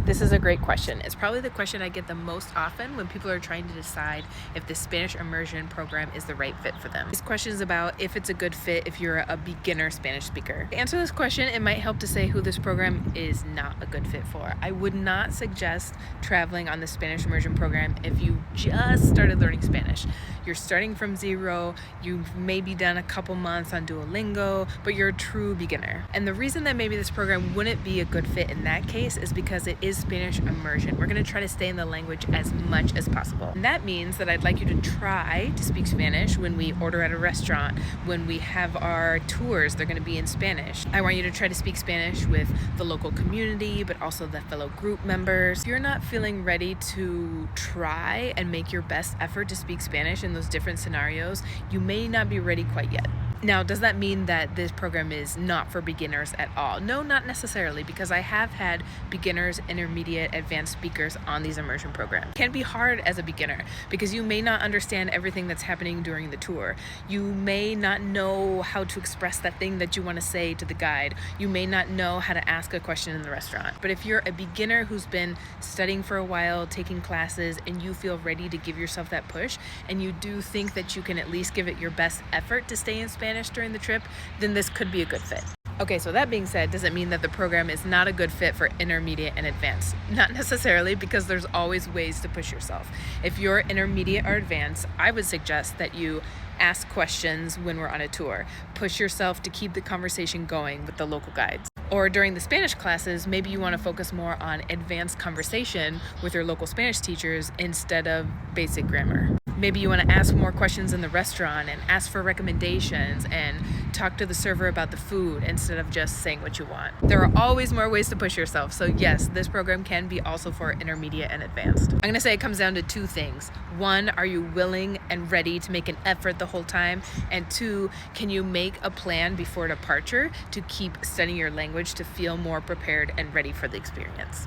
This is a great question. It's probably the question I get the most often when people are trying to decide if the Spanish immersion program is the right fit for them. This question is about if it's a good fit if you're a beginner Spanish speaker. To answer this question, it might help to say who this program is not a good fit for. I would not suggest traveling on the Spanish immersion program if you just started learning Spanish. You're starting from zero, you've maybe done a couple months on Duolingo, but you're a true beginner. And the reason that maybe this program wouldn't be a good fit in that case is because it is Spanish immersion. We're going to try to stay in the language as much as possible. And that means that I'd like you to try to speak Spanish when we order at a restaurant, when we have our tours, they're going to be in Spanish. I want you to try to speak Spanish with the local community, but also the fellow group members. If you're not feeling ready to try and make your best effort to speak Spanish in those different scenarios, you may not be ready quite yet. Now, does that mean that this program is not for beginners at all? No, not necessarily, because I have had beginners, intermediate, advanced speakers on these immersion programs. It can be hard as a beginner because you may not understand everything that's happening during the tour. You may not know how to express that thing that you want to say to the guide. You may not know how to ask a question in the restaurant. But if you're a beginner who's been studying for a while, taking classes, and you feel ready to give yourself that push, and you do think that you can at least give it your best effort to stay in Spanish during the trip, then this could be a good fit. Okay, so that being said, does it mean that the program is not a good fit for intermediate and advanced? Not necessarily, because there's always ways to push yourself. If you're intermediate or advanced, I would suggest that you ask questions when we're on a tour. Push yourself to keep the conversation going with the local guides. Or during the Spanish classes, maybe you want to focus more on advanced conversation with your local Spanish teachers instead of basic grammar. Maybe you want to ask more questions in the restaurant and ask for recommendations and talk to the server about the food instead of just saying what you want. There are always more ways to push yourself. So yes, this program can be also for intermediate and advanced. I'm going to say it comes down to two things. One, are you willing and ready to make an effort the whole time? And two, can you make a plan before departure to keep studying your language to feel more prepared and ready for the experience?